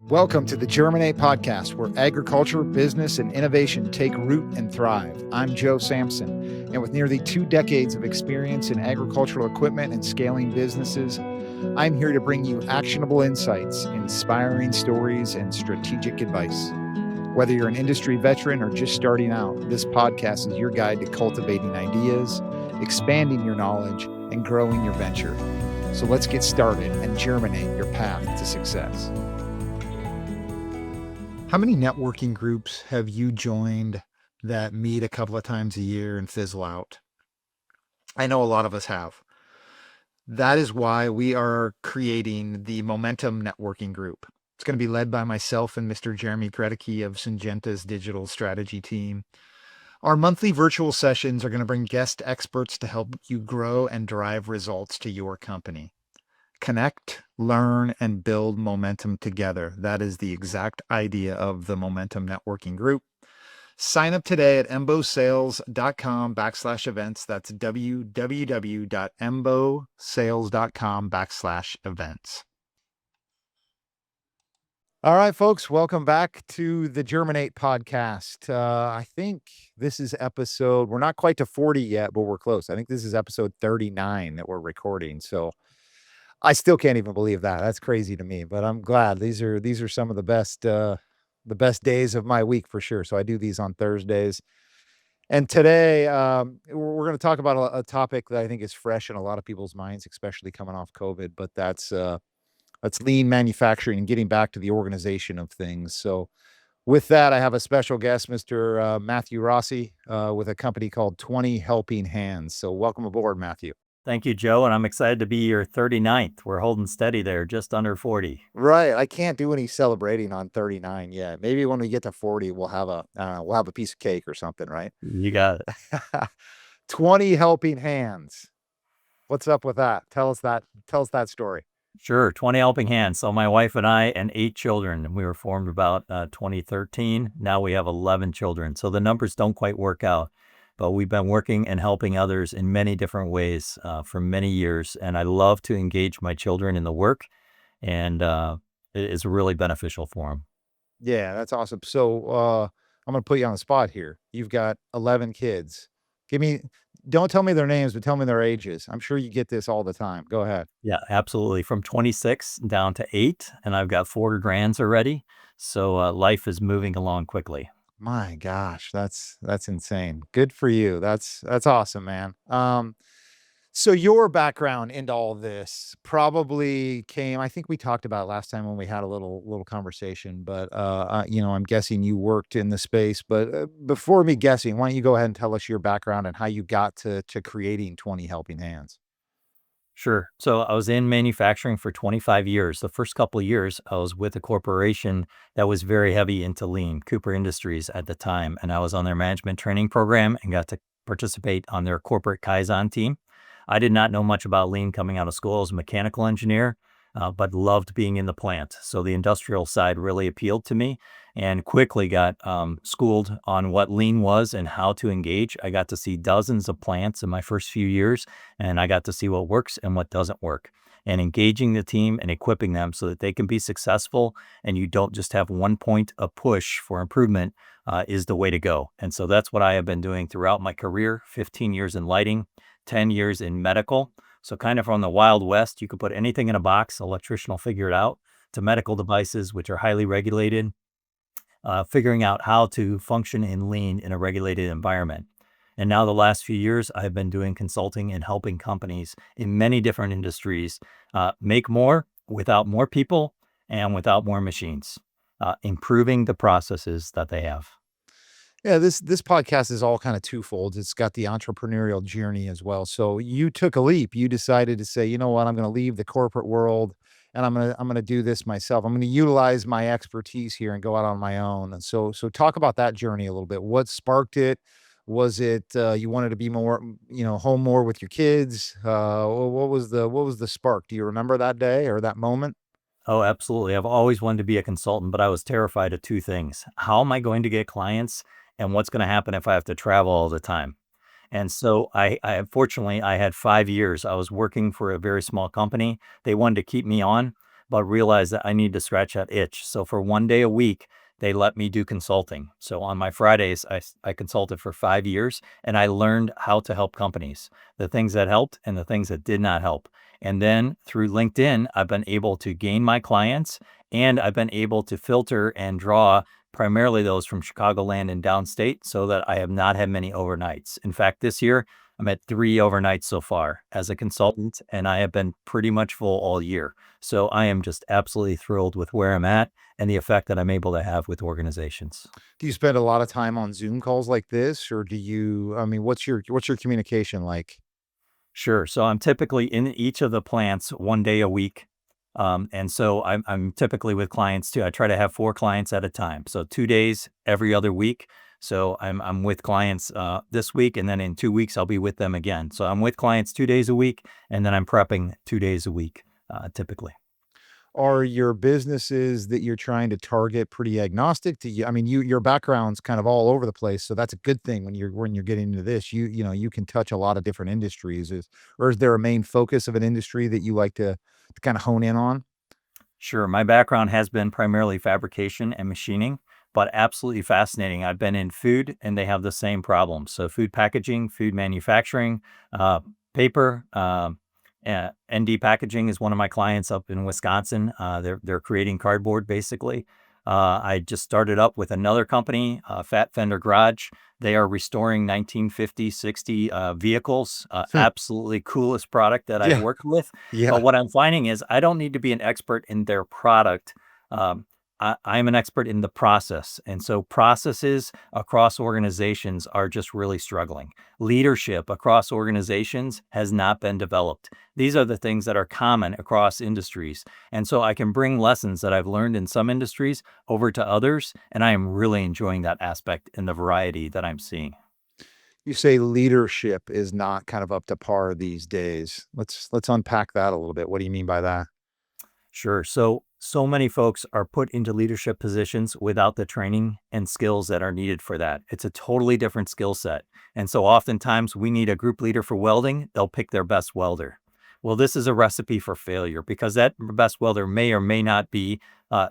Welcome to the Germinate Podcast, where agriculture, business, and innovation take root and thrive. I'm Joe Sampson, and with nearly 2 decades of experience in agricultural equipment and scaling businesses, I'm here to bring you actionable insights, inspiring stories, and strategic advice. Whether you're an industry veteran or just starting out, this podcast is your guide to cultivating ideas, expanding your knowledge, and growing your venture. So let's get started and germinate your path to success. How many networking groups have you joined that meet a couple of times a year and fizzle out? I know a lot of us have. That is why we are creating the Momentum Networking Group. It's going to be led by myself and Mr. Jeremy Kredicke of Syngenta's digital strategy team. Our monthly virtual sessions are going to bring guest experts to help you grow and drive results to your company. Connect, learn, and build momentum together. That is the exact idea of the Momentum Networking Group. Sign up today at embosales.com/events. That's www.embosales.com/events. All right, folks, welcome back to the Germinate Podcast. I think this is episode, we're not quite to 40 yet, but we're close. I think this is episode 39 that we're recording. So I still can't even believe that. That's crazy to me, but I'm glad. These are some of the best days of my week for sure. So I do these on Thursdays. And today we're going to talk about a topic that I think is fresh in a lot of people's minds, especially coming off COVID, but that's lean manufacturing and getting back to the organization of things. So with that, I have a special guest, Mr. Matthew Rassi, with a company called 20 Helping Hands. So welcome aboard, Matthew. Thank you, Joe, and I'm excited to be your 39th. We're holding steady there, just under 40. Right. I can't do any celebrating on 39 yet. Maybe when we get to 40, we'll have a piece of cake or something, right? You got it. 20 Helping Hands. What's up with that? Tell us that story. Sure, 20 Helping Hands. So my wife and I and 8 children, we were formed about 2013. Now we have 11 children. So the numbers don't quite work out. But we've been working and helping others in many different ways for many years. And I love to engage my children in the work, and it is really beneficial for them. Yeah, that's awesome. So I'm going to put you on the spot here. You've got 11 kids. Don't tell me their names, but tell me their ages. I'm sure you get this all the time. Go ahead. Yeah, absolutely. From 26 down to 8, and I've got 4 grands already. So life is moving along quickly. My gosh, that's insane. Good for you. That's awesome, man. So your background into all this probably came, I think we talked about it last time when we had a little conversation, but I'm guessing you worked in the space, but before me guessing, why don't you go ahead and tell us your background and how you got to creating 20 Helping Hands? Sure. So I was in manufacturing for 25 years. The first couple of years, I was with a corporation that was very heavy into lean, Cooper Industries at the time. And I was on their management training program and got to participate on their corporate Kaizen team. I did not know much about lean coming out of school as a mechanical engineer, but loved being in the plant. So the industrial side really appealed to me and quickly got schooled on what lean was and how to engage. I got to see dozens of plants in my first few years, and I got to see what works and what doesn't work. And engaging the team and equipping them so that they can be successful and you don't just have one point of push for improvement is the way to go. And so that's what I have been doing throughout my career, 15 years in lighting, 10 years in medical. So kind of from the Wild West, you could put anything in a box, electrician will figure it out, to medical devices, which are highly regulated, figuring out how to function in lean in a regulated environment. And now the last few years, I've been doing consulting and helping companies in many different industries make more without more people and without more machines, improving the processes that they have. Yeah, this podcast is all kind of twofold. It's got the entrepreneurial journey as well. So you took a leap. You decided to say, you know what, I'm going to leave the corporate world and I'm going to do this myself. I'm going to utilize my expertise here and go out on my own. And so talk about that journey a little bit. What sparked it? Was it you wanted to be more, home more with your kids? What was the spark? Do you remember that day or that moment? Oh, absolutely. I've always wanted to be a consultant, but I was terrified of 2 things. How am I going to get clients? And what's going to happen if I have to travel all the time? And so I fortunately, I had 5 years. I was working for a very small company. They wanted to keep me on, but realized that I need to scratch that itch. So for 1 day a week, they let me do consulting. So on my Fridays, I consulted for 5 years and I learned how to help companies, the things that helped and the things that did not help. And then through LinkedIn, I've been able to gain my clients and I've been able to filter and draw primarily those from Chicagoland and downstate so that I have not had many overnights. In fact, this year, I'm at 3 overnights so far as a consultant, and I have been pretty much full all year. So I am just absolutely thrilled with where I'm at and the effect that I'm able to have with organizations. Do you spend a lot of time on Zoom calls like this, or do you, I mean, what's your communication like? Sure. So I'm typically in each of the plants 1 day a week. And so I'm typically with clients too. I try to have 4 clients at a time. So 2 days every other week. So I'm with clients this week, and then in 2 weeks I'll be with them again. So I'm with clients 2 days a week, and then I'm prepping 2 days a week typically. Are your businesses that you're trying to target pretty agnostic to you? I mean, your background's kind of all over the place, so that's a good thing when you're getting into this. You can touch a lot of different industries. Or is there a main focus of an industry that you like to kind of hone in on? Sure. My background has been primarily fabrication and machining, but absolutely fascinating. I've been in food and they have the same problems. So, food packaging, food manufacturing, paper, ND Packaging is one of my clients up in Wisconsin. They're creating cardboard basically. I just started up with another company, Fat Fender Garage. They are restoring 1950, 60 vehicles. Absolutely coolest product that I've Yeah, worked with. yeah. But what I'm finding is I don't need to be an expert in their product. I'm an expert in the process. And so processes across organizations are just really struggling. Leadership across organizations has not been developed. These are the things that are common across industries. And so I can bring lessons that I've learned in some industries over to others. And I am really enjoying that aspect in the variety that I'm seeing. You say leadership is not kind of up to par these days. Let's unpack that a little bit. What do you mean by that? Sure. So many folks are put into leadership positions without the training and skills that are needed for that. It's a totally different skill set. And so oftentimes we need a group leader for welding, they'll pick their best welder. Well, this is a recipe for failure because that best welder may or may not be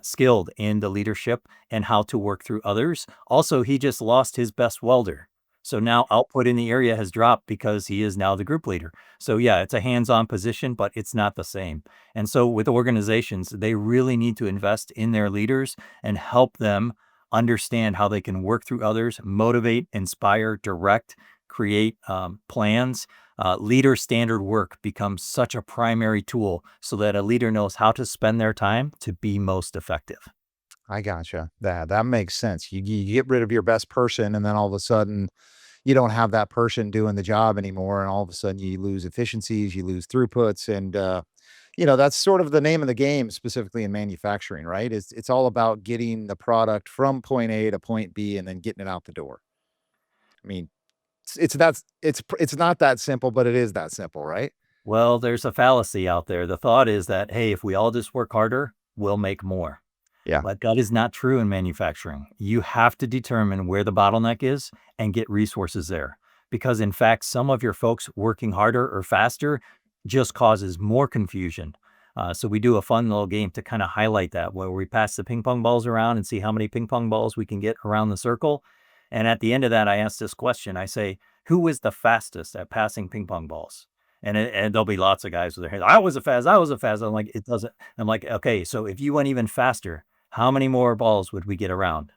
skilled in the leadership and how to work through others. Also, he just lost his best welder. So now output in the area has dropped because he is now the group leader. So yeah, it's a hands-on position, but it's not the same. And so with organizations, they really need to invest in their leaders and help them understand how they can work through others, motivate, inspire, direct, create plans. Leader standard work becomes such a primary tool so that a leader knows how to spend their time to be most effective. I gotcha. That makes sense. You get rid of your best person, and then all of a sudden, you don't have that person doing the job anymore, and all of a sudden you lose efficiencies, you lose throughputs, and that's sort of the name of the game, specifically in manufacturing, right? It's all about getting the product from point A to point B, and then getting it out the door. I mean, it's not that simple, but it is that simple, right? Well, there's a fallacy out there. The thought is that, hey, if we all just work harder, we'll make more. Yeah. But that is not true in manufacturing. You have to determine where the bottleneck is and get resources there. Because in fact, some of your folks working harder or faster just causes more confusion. So we do a fun little game to kind of highlight that where we pass the ping pong balls around and see how many ping pong balls we can get around the circle. And at the end of that, I ask this question. I say, who is the fastest at passing ping pong balls? And there'll be lots of guys with their hands. I was the fast. I'm like, it doesn't. I'm like, okay, so if you went even faster, how many more balls would we get around?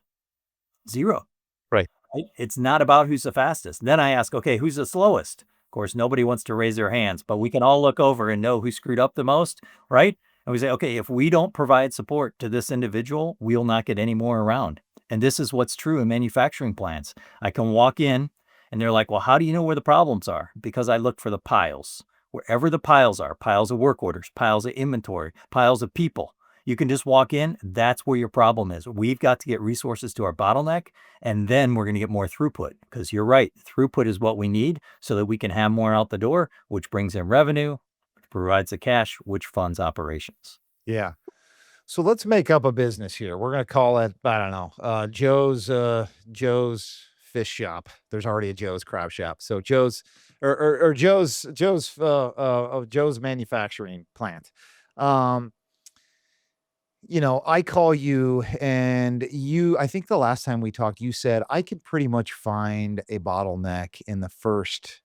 Zero. Right. Right? It's not about who's the fastest. Then I ask, okay, who's the slowest? Of course, nobody wants to raise their hands, but we can all look over and know who screwed up the most, right? And we say, okay, if we don't provide support to this individual, we'll not get any more around. And this is what's true in manufacturing plants. I can walk in and they're like, well, how do you know where the problems are? Because I look for the piles. Wherever the piles are, piles of work orders, piles of inventory, piles of people. You can just walk in. That's where your problem is. We've got to get resources to our bottleneck, and then we're going to get more throughput. Because you're right, throughput is what we need so that we can have more out the door, which brings in revenue, which provides the cash, which funds operations. Yeah. So let's make up a business here. We're gonna call it, I don't know, Joe's fish shop. There's already a Joe's crab shop. So or Joe's manufacturing plant. Um, I call you and I think the last time we talked, you said I could pretty much find a bottleneck in the first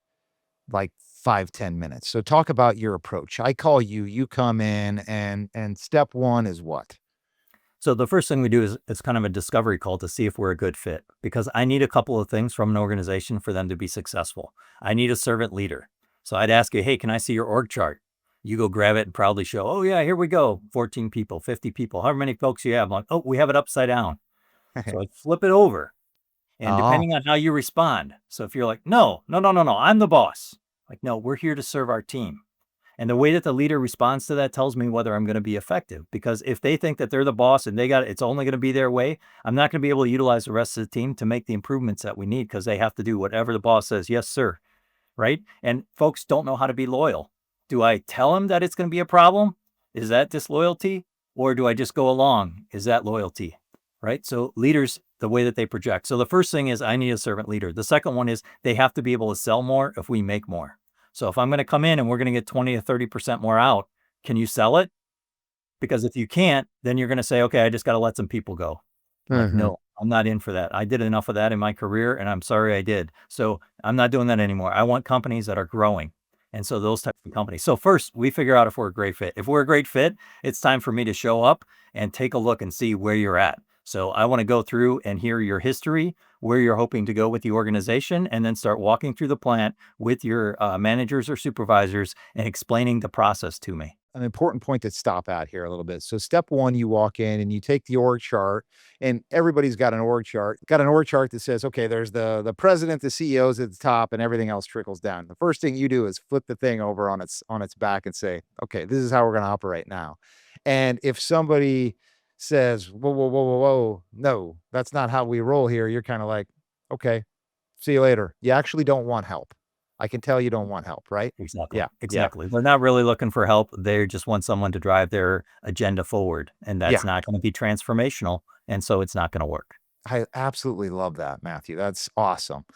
like 5-10 minutes. So talk about your approach. I call you, you come in and step one is what? So the first thing we do is it's kind of a discovery call to see if we're a good fit, because I need a couple of things from an organization for them to be successful. I need a servant leader. So I'd ask you, hey, can I see your org chart? You go grab it and proudly show, oh yeah, here we go. 14 people, 50 people, however many folks you have. I'm like, oh, we have it upside down. So I flip it over. And Oh. depending on how you respond. So if you're like, no, no, no, no, no, I'm the boss. Like, no, we're here to serve our team. And the way that the leader responds to that tells me whether I'm going to be effective. Because if they think that they're the boss and it's only going to be their way, I'm not going to be able to utilize the rest of the team to make the improvements that we need, because they have to do whatever the boss says. Yes, sir. Right. And folks don't know how to be loyal. Do I tell them that it's going to be a problem? Is that disloyalty? Or do I just go along? Is that loyalty? Right. So leaders, the way that they project. So the first thing is I need a servant leader. The second one is they have to be able to sell more if we make more. So if I'm going to come in and we're going to get 20 to 30% more out, can you sell it? Because if you can't, then you're going to say, okay, I just got to let some people go. I'm like, Mhm. no, I'm not in for that. I did enough of that in my career and I'm sorry I did. So I'm not doing that anymore. I want companies that are growing. And so those types of companies. So first we figure out if we're a great fit. If we're a great fit, it's time for me to show up and take a look and see where you're at. So I want to go through and hear your history, where you're hoping to go with the organization, and then start walking through the plant with your managers or supervisors and explaining the process to me. An important point to stop at here a little bit. So step one, you walk in and you take the org chart, and everybody's got an org chart. Got an org chart that says, okay, there's the president, the CEOs at the top, and everything else trickles down. The first thing you do is flip the thing over on its back and say, okay, this is how we're going to operate now. And if somebody says, whoa, whoa, whoa, whoa, whoa, no, that's not how we roll here, you're kind of like, okay, see you later. You actually don't want help. I can tell you don't want help, right? Exactly. Yeah. Yeah. Exactly. They're not really looking for help. They just want someone to drive their agenda forward. And Yeah. that's not going to be transformational. And so it's not going to work. I absolutely love that, Matthew. That's awesome.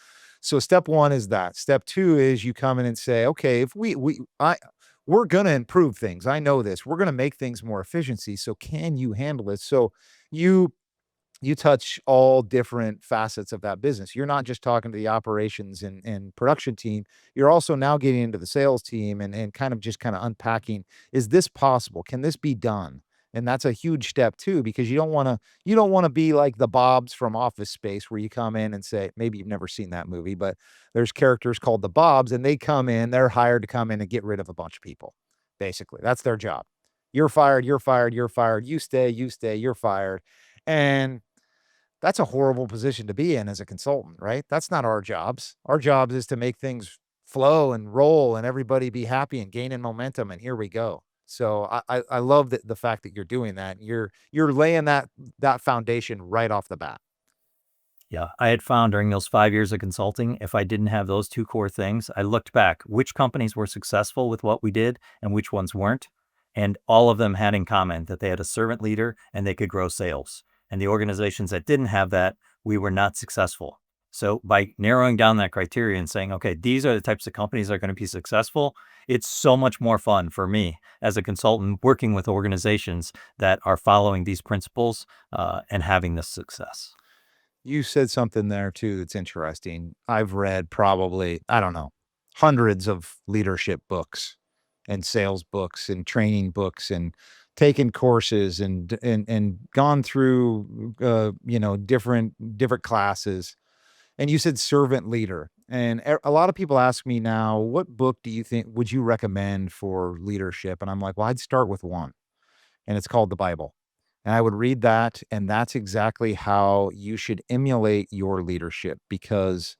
So step one is that. Step two is you come in and say, okay, if we're gonna improve things. I know this. We're gonna make things more efficiency. So can you handle it? So you you touch all different facets of that business. You're not just talking to the operations and production team. You're also now getting into the sales team and kind of unpacking, is this possible? Can this be done? And that's a huge step too, because you don't want to be like the Bobs from Office Space where you come in and say, maybe you've never seen that movie, but there's characters called the Bobs and they come in, they're hired to come in and get rid of a bunch of people. Basically, that's their job. You're fired, you're fired, you're fired, you stay, you're fired. And that's a horrible position to be in as a consultant, right? That's not our jobs. Our jobs is to make things flow and roll and everybody be happy and gaining momentum, and here we go. So I love the fact that you're doing that. You're laying that foundation right off the bat. Yeah. I had found during those 5 years of consulting, if I didn't have those two core things, I looked back which companies were successful with what we did and which ones weren't. And all of them had in common that they had a servant leader and they could grow sales. And the organizations that didn't have that, we were not successful. So by narrowing down that criteria and saying, okay, these are the types of companies that are going to be successful, it's so much more fun for me as a consultant working with organizations that are following these principles and having this success. You said something there too that's interesting. I've read probably, I don't know, hundreds of leadership books and sales books and training books and taken courses and gone through different classes. And you said servant leader. And a lot of people ask me now, what book do you think would you recommend for leadership? And I'm like, well, I'd start with one, and it's called the Bible. And I would read that, and that's exactly how you should emulate your leadership, because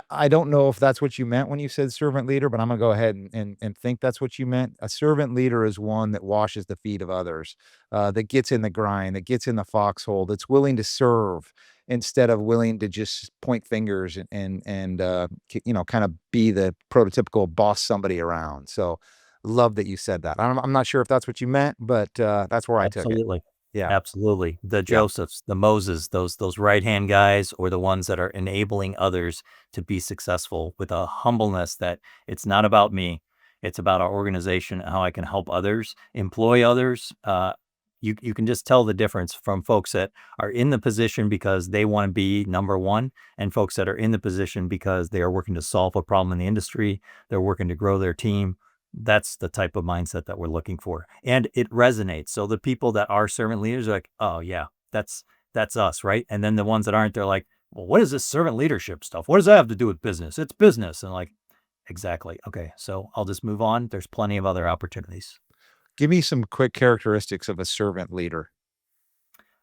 I don't know if that's what you meant when you said servant leader, but I'm gonna go ahead and think that's what you meant. A servant leader is one that washes the feet of others, that gets in the grind, that gets in the foxhole, that's willing to serve instead of willing to just point fingers and kind of be the prototypical boss somebody around. So love that you said that. I'm not sure if that's what you meant, but that's where I took it. Absolutely. Yeah. Absolutely. The Yeah. Josephs, the Moses, those right-hand guys, or the ones that are enabling others to be successful with a humbleness that it's not about me. It's about our organization and how I can help others, employ others, You can just tell the difference from folks that are in the position because they want to be number one, and folks that are in the position because they are working to solve a problem in the industry. They're working to grow their team. That's the type of mindset that we're looking for. And it resonates. So the people that are servant leaders are like, oh yeah, that's us, right? And then the ones that aren't, they're like, well, what is this servant leadership stuff? What does that have to do with business? It's business. And like, exactly. Okay, so I'll just move on. There's plenty of other opportunities. Give me some quick characteristics of a servant leader.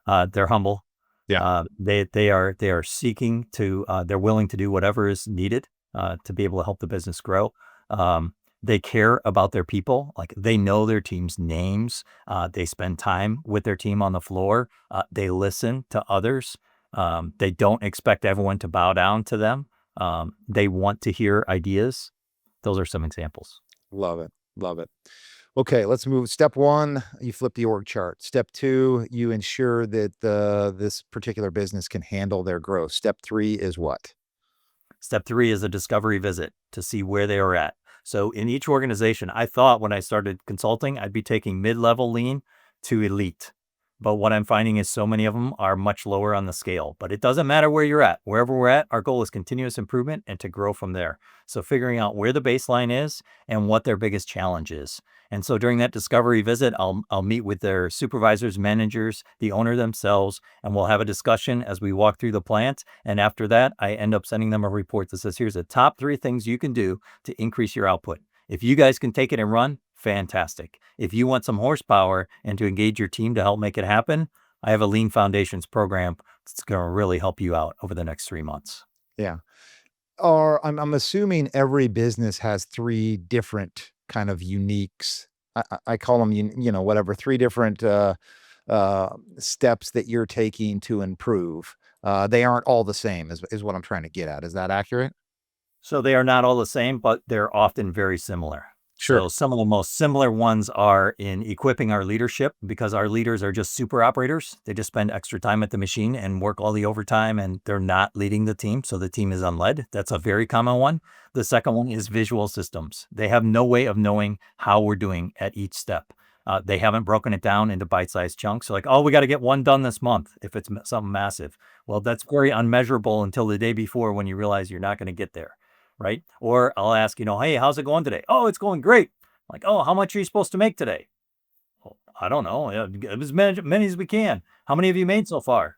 They're humble. Yeah. They are seeking to. They're willing to do whatever is needed to be able to help the business grow. They care about their people. Like they know their team's names. They spend time with their team on the floor. They listen to others. They don't expect everyone to bow down to them. They want to hear ideas. Those are some examples. Love it. Love it. Okay, let's move. Step 1, you flip the org chart. Step 2, you ensure that this particular business can handle their growth. Step 3 is what? Step 3 is a discovery visit to see where they are at. So in each organization, I thought when I started consulting, I'd be taking mid-level lean to elite. But what I'm finding is so many of them are much lower on the scale. But it doesn't matter where you're at. Wherever we're at, our goal is continuous improvement and to grow from there. So figuring out where the baseline is and what their biggest challenge is. And so during that discovery visit, I'll meet with their supervisors, managers, the owner themselves, and we'll have a discussion as we walk through the plant. And after that, I end up sending them a report that says, here's the top 3 things you can do to increase your output. If you guys can take it and run, fantastic. If you want some horsepower and to engage your team to help make it happen, I have a Lean Foundations program that's going to really help you out over the next 3 months. Yeah. Or I'm assuming every business has 3 different kind of uniques. I call them, whatever, 3 different steps that you're taking to improve. They aren't all the same is what I'm trying to get at. Is that accurate? So they are not all the same, but they're often very similar. Sure. So some of the most similar ones are in equipping our leadership, because our leaders are just super operators. They just spend extra time at the machine and work all the overtime, and they're not leading the team. So the team is unled. That's a very common one. The second one is visual systems. They have no way of knowing how we're doing at each step. They haven't broken it down into bite-sized chunks. So like, oh, we got to get 1 done this month if it's something massive. Well, that's very unmeasurable until the day before when you realize you're not going to get there. Right? Or I'll ask, hey, how's it going today? Oh, it's going great. Like, oh, how much are you supposed to make today? Well, I don't know. As many as we can. How many have you made so far?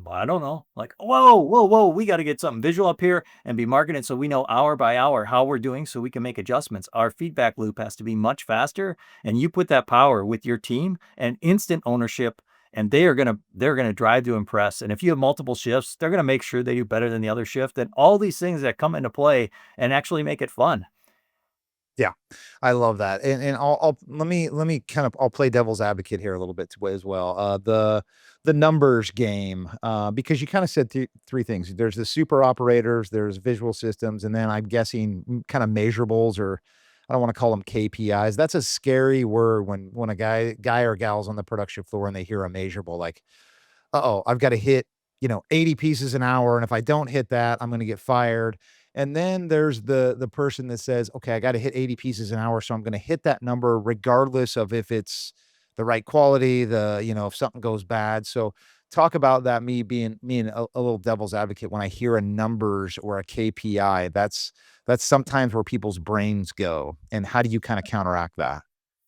I don't know. Like, whoa. We got to get something visual up here and be marketing so we know hour by hour how we're doing so we can make adjustments. Our feedback loop has to be much faster. And you put that power with your team and instant ownership, and they're gonna drive to impress. And if you have multiple shifts, they're gonna make sure they do better than the other shift. And all these things that come into play and actually make it fun. Yeah, I love that. And let me kind of I'll play devil's advocate here a little bit as well. The numbers game, because you kind of said 3 things. There's the super operators, there's visual systems, and then I'm guessing kind of measurables, or I don't want to call them KPIs. That's a scary word when a guy or gal's on the production floor and they hear a measurable, like, uh-oh, I've got to hit, 80 pieces an hour. And if I don't hit that, I'm going to get fired. And then there's the person that says, okay, I got to hit 80 pieces an hour. So I'm going to hit that number regardless of if it's the right quality, if something goes bad. So talk about that, me being a little devil's advocate. When I hear a numbers or a KPI, that's sometimes where people's brains go. And how do you kind of counteract that?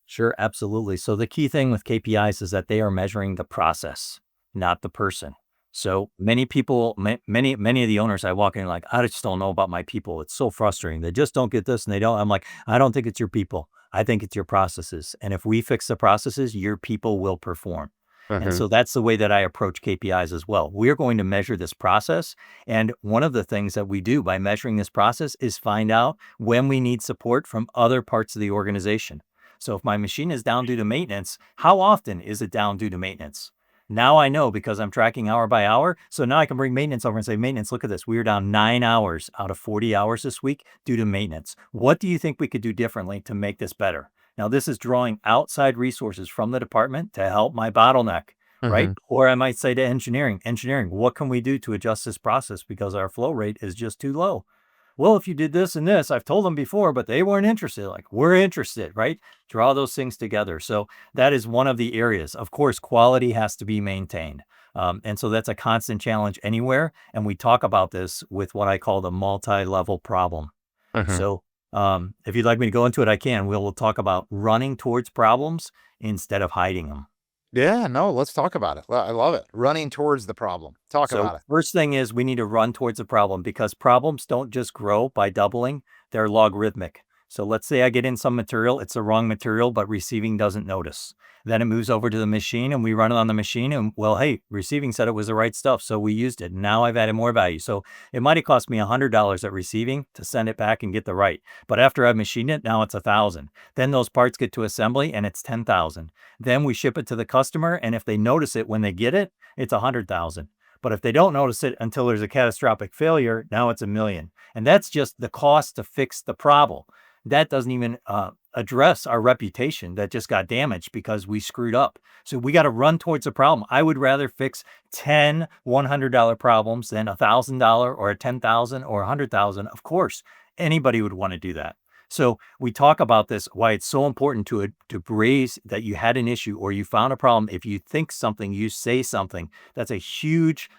Sure, absolutely. So the key thing with KPIs is that they are measuring the process, not the person. So many people, many of the owners I walk in like, I just don't know about my people. It's so frustrating. They just don't get this and they don't. I'm like, I don't think it's your people. I think it's your processes. And if we fix the processes, your people will perform. And so that's the way that I approach KPIs as well. We're going to measure this process. And one of the things that we do by measuring this process is find out when we need support from other parts of the organization. So if my machine is down due to maintenance, how often is it down due to maintenance? Now I know because I'm tracking hour by hour. So now I can bring maintenance over and say, maintenance, look at this. We were down 9 hours out of 40 hours this week due to maintenance. What do you think we could do differently to make this better? Now, this is drawing outside resources from the department to help my bottleneck, right? Or I might say to engineering, what can we do to adjust this process because our flow rate is just too low? well, if you did this and this, I've told them before, but they weren't interested. Like, we're interested, right? Draw those things together. So that is one of the areas. Of course, quality has to be maintained. And so that's a constant challenge anywhere. And we talk about this with what I call the multi-level problem. Mhm. So if you'd like me to go into it, I can. We'll talk about running towards problems instead of hiding them. Yeah, no, let's talk about it. I love it. Running towards the problem. Talk So about it. first thing is we need to run towards a problem because problems don't just grow by doubling, they're logarithmic. So let's say I get in some material, it's the wrong material, but receiving doesn't notice. Then it moves over to the machine and we run it on the machine and well, hey, receiving said it was the right stuff. So we used it. Now I've added more value. So it might have cost me $100 at receiving to send it back and get the right. But after I've machined it, now it's 1,000. Then those parts get to assembly and it's 10,000. Then we ship it to the customer. And if they notice it when they get it, it's 100,000. But if they don't notice it until there's a catastrophic failure, now it's 1,000,000. And that's just the cost to fix the problem. That doesn't even address our reputation that just got damaged because we screwed up. So we got to run towards a problem. I would rather fix 10 $100 problems than $1,000 or a 10,000 or 100,000. Of course, anybody would want to do that. So we talk about this, why it's so important to raise that you had an issue or you found a problem. If you think something, you say something. That's a huge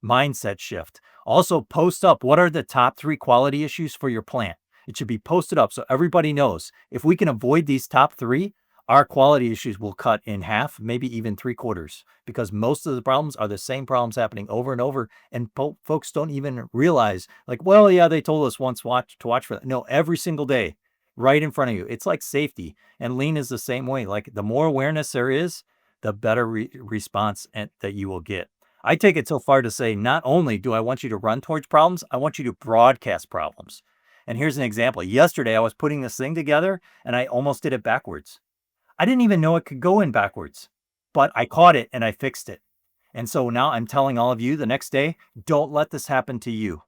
mindset shift. Also, post up what are the top 3 quality issues for your plant. It should be posted up so everybody knows. If we can avoid these top 3, our quality issues will cut in half, maybe even 3/4, because most of the problems are the same problems happening over and over. And folks don't even realize, like, well, yeah, they told us once to watch for that. No, every single day, right in front of you. It's like safety. And lean is the same way. Like the more awareness there is, the better response that you will get. I take it so far to say, not only do I want you to run towards problems, I want you to broadcast problems. And here's an example. Yesterday, I was putting this thing together and I almost did it backwards. I didn't even know it could go in backwards, but I caught it and I fixed it. And so now I'm telling all of you the next day, don't let this happen to you.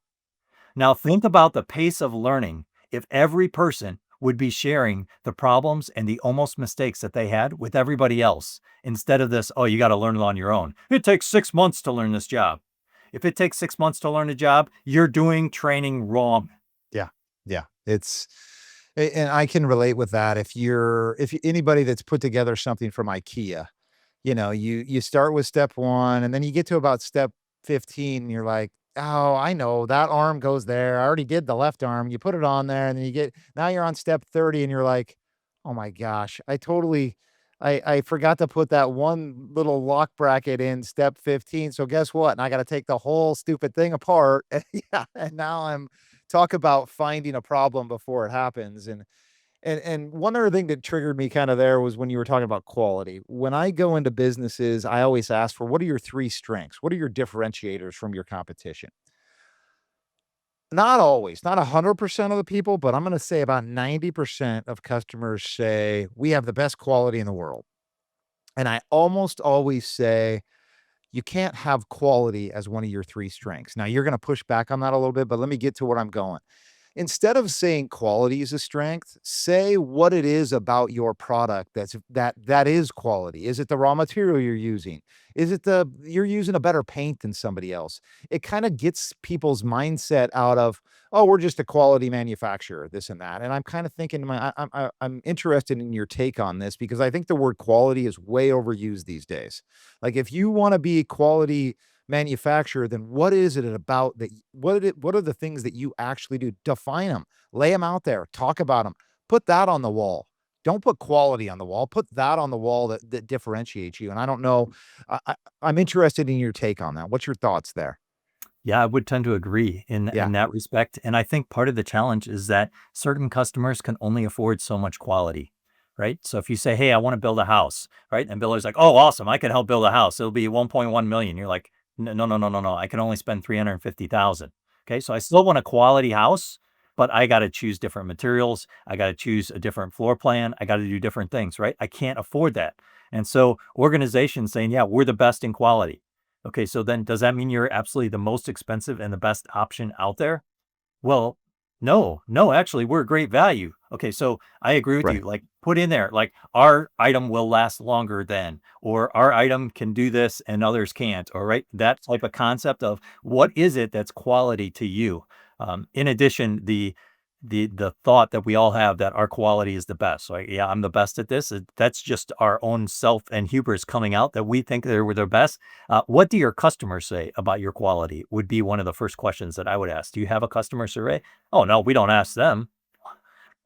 Now think about the pace of learning if every person would be sharing the problems and the almost mistakes that they had with everybody else instead of this, oh, you got to learn it on your own. It takes 6 months to learn this job. If it takes 6 months to learn a job, you're doing training wrong. Yeah. Yeah. And I can relate with that. Anybody that's put together something from IKEA, you start with step 1 and then you get to about step 15 and you're like, "Oh, I know that arm goes there. I already did the left arm." You put it on there and then now you're on step 30 and you're like, "Oh my gosh, I forgot to put that one little lock bracket in step 15. So guess what? And I got to take the whole stupid thing apart." Yeah, and now I'm talk about finding a problem before it happens. And one other thing that triggered me kind of there was when you were talking about quality. When I go into businesses, I always ask for, what are your 3 strengths? What are your differentiators from your competition? Not always, not 100% of the people, but I'm gonna say about 90% of customers say, "We have the best quality in the world." And I almost always say, "You can't have quality as one of your 3 strengths." Now you're gonna push back on that a little bit, but let me get to where I'm going. Instead of saying quality is a strength, say what it is about your product that is quality. Is it the raw material you're using? Is it you're using a better paint than somebody else? It kind of gets people's mindset out of, oh, we're just a quality manufacturer, this and that. And I'm kind of thinking, I'm interested in your take on this because I think the word quality is way overused these days. Like if you want to be quality manufacturer, then what is it about that? What are the things that you actually do? Define them, lay them out there, talk about them, put that on the wall. Don't put quality on the wall. Put that on the wall that differentiates you. And I don't know. I'm interested in your take on that. What's your thoughts there? Yeah, I would tend to agree Yeah. in that respect. And I think part of the challenge is that certain customers can only afford so much quality, right? So if you say, "Hey, I want to build a house," right? And builder's like, "Oh, awesome. I can help build a house. It'll be 1.1 million." You're like, "No, no, no, no, no, no. I can only spend 350,000." Okay? So I still want a quality house, but I got to choose different materials. I got to choose a different floor plan. I got to do different things, right? I can't afford that. And so organizations saying, "Yeah, we're the best in quality." Okay, so then does that mean you're absolutely the most expensive and the best option out there? Well, no, no, actually, we're a great value. Okay, so I agree with you. Right. Like, put in there, like, our item will last longer than, or our item can do this and others can't, all right? That type of concept of what is it that's quality to you? In addition, the thought that we all have that our quality is the best. Like, yeah, I'm the best at this. That's just our own self and hubris coming out that we think they're the best. What do your customers say about your quality? Would be one of the first questions that I would ask. Do you have a customer survey? Oh no, we don't ask them.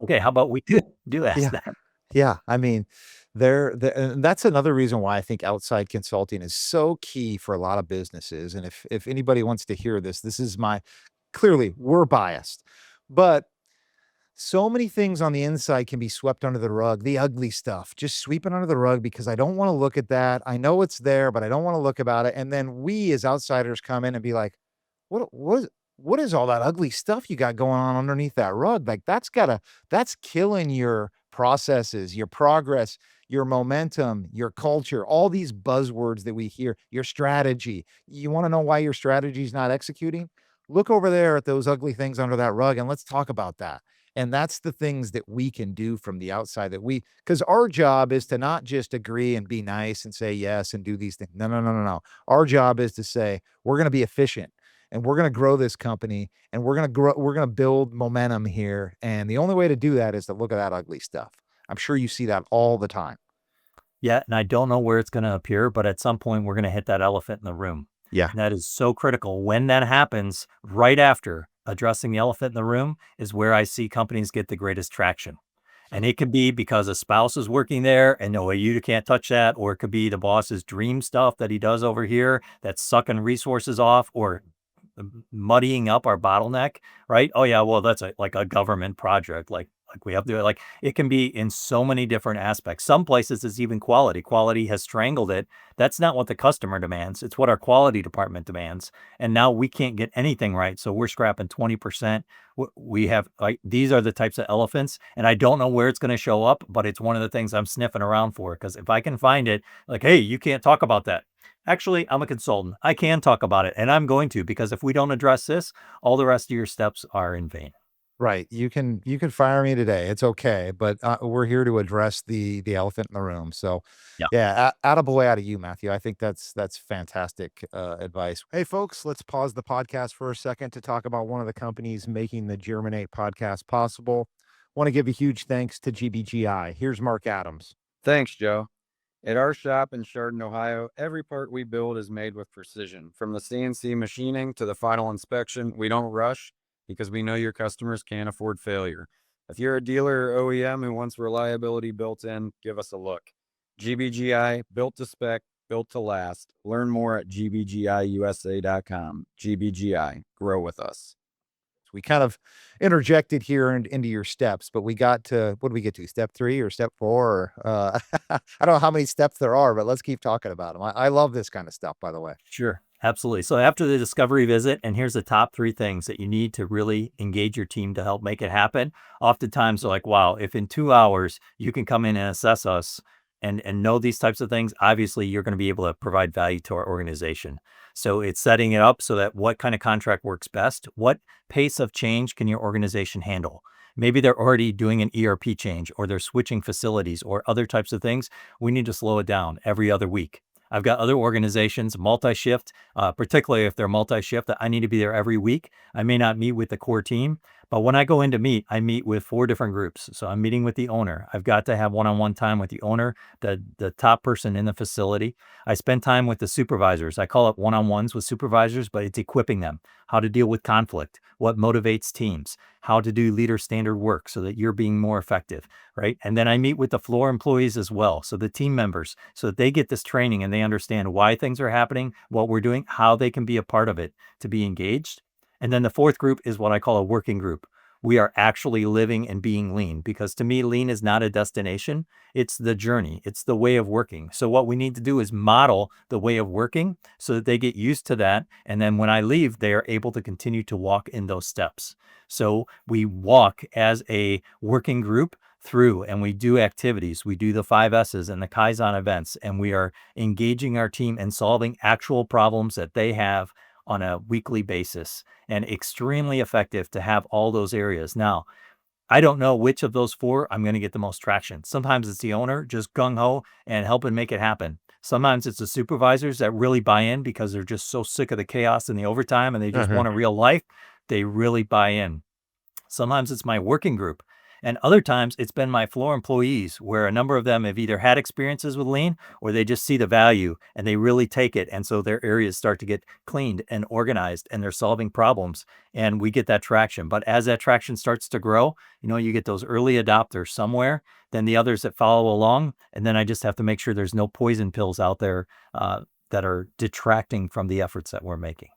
Okay, how about we do ask Yeah. them? Yeah, I mean, and that's another reason why I think outside consulting is so key for a lot of businesses, and if anybody wants to hear this, this is my clearly, we're biased, but so many things on the inside can be swept under the rug, the ugly stuff, just sweep it under the rug because I don't wanna look at that. I know it's there, but I don't wanna look about it, and then we as outsiders come in and be like, what is all that ugly stuff you got going on underneath that rug? Like, that's killing your processes, your progress, your momentum, your culture, all these buzzwords that we hear, your strategy. You wanna know why your strategy is not executing? Look over there at those ugly things under that rug, and let's talk about that. And that's the things that we can do from the outside because our job is to not just agree and be nice and say yes and do these things. No, no, no, no, no. Our job is to say, we're going to be efficient and we're going to grow this company and we're going to build momentum here. And the only way to do that is to look at that ugly stuff. I'm sure you see that all the time. Yeah, and I don't know where it's gonna appear, but at some point, we're gonna hit that elephant in the room, Yeah. and that is so critical. When that happens, right after addressing the elephant in the room is where I see companies get the greatest traction, and it could be because a spouse is working there and, "No, you can't touch that," or it could be the boss's dream stuff that he does over here that's sucking resources off or muddying up our bottleneck, right? Oh yeah, well that's like a government project, like we have to do it. Like it can be in so many different aspects. Some places it's even quality. Quality has strangled it. That's not what the customer demands. It's what our quality department demands. And now we can't get anything right, so we're scrapping 20%. We have like these are the types of elephants, and I don't know where it's going to show up, but it's one of the things I'm sniffing around for because if I can find it, like, hey, you can't talk about that. Actually, I'm a consultant. I can talk about it, and I'm going to because if we don't address this, all the rest of your steps are in vain. Right. You can fire me today. It's okay, but, we're here to address the elephant in the room. So, Yeah. yeah, attaboy out of you, Matthew. I think that's fantastic, advice. Hey, folks, let's pause the podcast for a second to talk about one of the companies making the Germinate podcast possible. Want to give a huge thanks to GBGI. Here's Mark Adams. Thanks, Joe. At our shop in Chardon, Ohio, every part we build is made with precision. From the CNC machining to the final inspection, we don't rush because we know your customers can't afford failure. If you're a dealer or OEM who wants reliability built in, give us a look. GBGI, built to spec, built to last. Learn more at gbgiusa.com. GBGI, grow with us. We kind of interjected here into your steps, but we got to what did we get to? Step 3 or step 4? Or, I don't know how many steps there are, but let's keep talking about them. I love this kind of stuff, by the way. Sure. Absolutely. So after the discovery visit, and here's the top 3 things that you need to really engage your team to help make it happen. Oftentimes they're like, wow, if in 2 hours you can come in and assess us and know these types of things, obviously you're going to be able to provide value to our organization. So it's setting it up so that what kind of contract works best? What pace of change can your organization handle? Maybe they're already doing an ERP change or they're switching facilities or other types of things. We need to slow it down every other week. I've got other organizations, multi-shift, particularly if they're multi-shift, that I need to be there every week. I may not meet with the core team, but when I go in to meet, I meet with 4 different groups. So I'm meeting with the owner. I've got to have one-on-one time with the owner, the top person in the facility. I spend time with the supervisors. I call it one-on-ones with supervisors, but it's equipping them how to deal with conflict, what motivates teams, how to do leader standard work so that you're being more effective, right? And then I meet with the floor employees as well. So the team members, so that they get this training and they understand why things are happening, what we're doing, how they can be a part of it to be engaged. And then the 4th group is what I call a working group. We are actually living and being lean because to me, lean is not a destination. It's the journey. It's the way of working. So what we need to do is model the way of working so that they get used to that. And then when I leave, they are able to continue to walk in those steps. So we walk as a working group through and we do activities. We do the 5 S's and the Kaizen events, and we are engaging our team and solving actual problems that they have on a weekly basis, and extremely effective to have all those areas. Now, I don't know which of those 4 I'm going to get the most traction. Sometimes it's the owner just gung ho and helping make it happen. Sometimes it's the supervisors that really buy in because they're just so sick of the chaos and the overtime and they just want a real life. they really buy in. Sometimes it's my working group. And other times it's been my floor employees where a number of them have either had experiences with lean or they just see the value and they really take it. And so their areas start to get cleaned and organized and they're solving problems and we get that traction. But as that traction starts to grow, you get those early adopters somewhere, then the others that follow along. And then I just have to make sure there's no poison pills out there that are detracting from the efforts that we're making.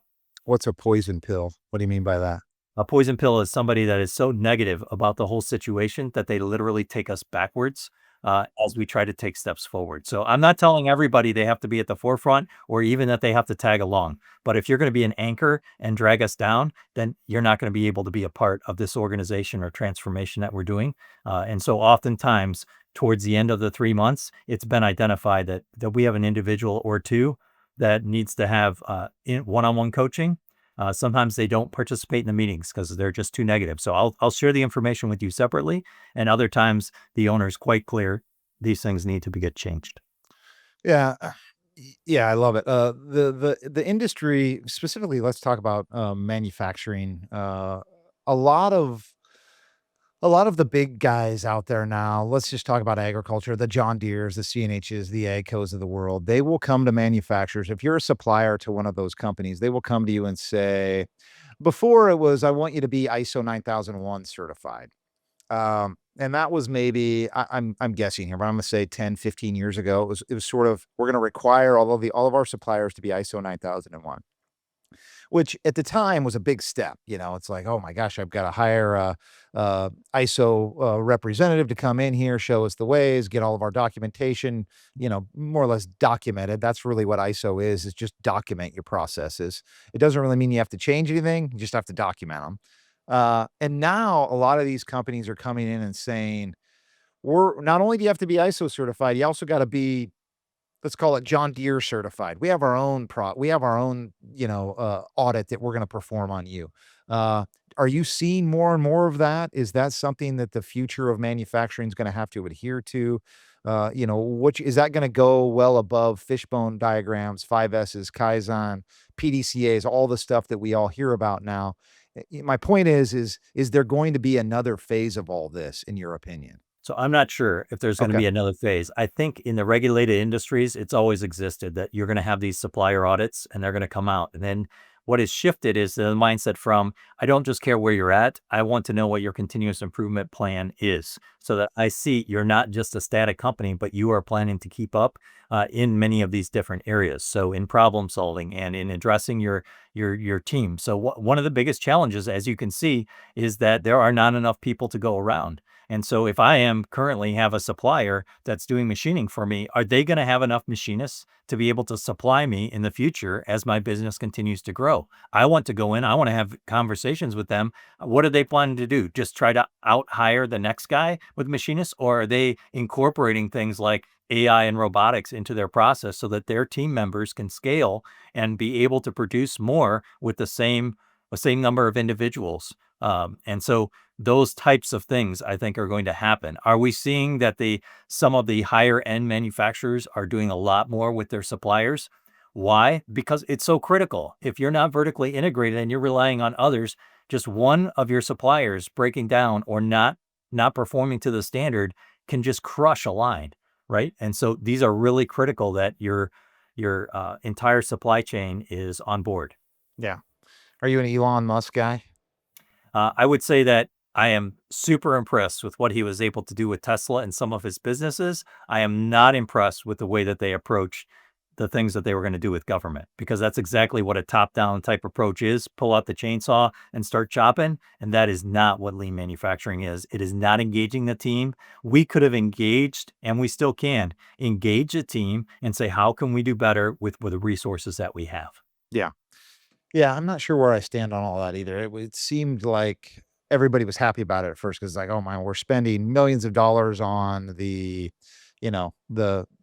What's a poison pill? What do you mean by that? A poison pill is somebody that is so negative about the whole situation that they literally take us backwards as we try to take steps forward. So I'm not telling everybody they have to be at the forefront or even that they have to tag along. But if you're going to be an anchor and drag us down, then you're not going to be able to be a part of this organization or transformation that we're doing. And so oftentimes towards the end of the 3 months, it's been identified that we have an individual or two that needs to have one-on-one coaching. Sometimes they don't participate in the meetings because they're just too negative. So I'll share the information with you separately. And other times the owner is quite clear these things need to get changed. Yeah. Yeah, I love it. The industry specifically, let's talk about manufacturing. A lot of the big guys out there now, let's just talk about agriculture, the John Deeres, the CNHs, the AGCOs of the world. They will come to manufacturers. If you're a supplier to one of those companies, they will come to you and say, before it was, I want you to be ISO 9001 certified. And that was maybe, I'm guessing here, but I'm going to say 10, 15 years ago. It was sort of, we're going to require all of our suppliers to be ISO 9001. Which at the time was a big step. It's like, oh my gosh, I've got to hire a ISO representative to come in here, show us the ways, get all of our documentation, more or less documented. That's really what ISO is just document your processes. It doesn't really mean you have to change anything. You just have to document them. And now a lot of these companies are coming in and saying, not only do you have to be ISO certified, you also got to be, let's call it John Deere certified. We have our own audit that we're going to perform on you. Are you seeing more and more of that? Is that something that the future of manufacturing is going to have to adhere to? Which is that going to go well above fishbone diagrams, 5S's, Kaizen, PDCAs, all the stuff that we all hear about now? My point is there going to be another phase of all this, in your opinion? So I'm not sure if there's going to Okay. be another phase. I think in the regulated industries, it's always existed that you're going to have these supplier audits and they're going to come out. And then what has shifted is the mindset from, I don't just care where you're at. I want to know what your continuous improvement plan is so that I see you're not just a static company, but you are planning to keep up in many of these different areas. So in problem solving and in addressing your team. So one of the biggest challenges, as you can see, is that there are not enough people to go around. And so if I am currently have a supplier that's doing machining for me, are they going to have enough machinists to be able to supply me in the future as my business continues to grow? I want to go in, I want to have conversations with them. What are they planning to do? Just try to out hire the next guy with machinists? Or are they incorporating things like AI and robotics into their process so that their team members can scale and be able to produce more with the same number of individuals? And so those types of things I think are going to happen. Are we seeing that some of the higher end manufacturers are doing a lot more with their suppliers? Why? Because it's so critical. If you're not vertically integrated and you're relying on others, just one of your suppliers breaking down or not performing to the standard can just crush a line, right? And so these are really critical that your entire supply chain is on board. Yeah. Are you an Elon Musk guy? I would say that I am super impressed with what he was able to do with Tesla and some of his businesses. I am not impressed with the way that they approach the things that they were going to do with government, because that's exactly what a top-down type approach is. Pull out the chainsaw and start chopping. And that is not what lean manufacturing is. It is not engaging the team. We could have engaged, and we still can, engage a team and say, how can we do better with the resources that we have? Yeah. Yeah, I'm not sure where I stand on all that either. It seemed like everybody was happy about it at first because, like, oh my, we're spending millions of dollars on the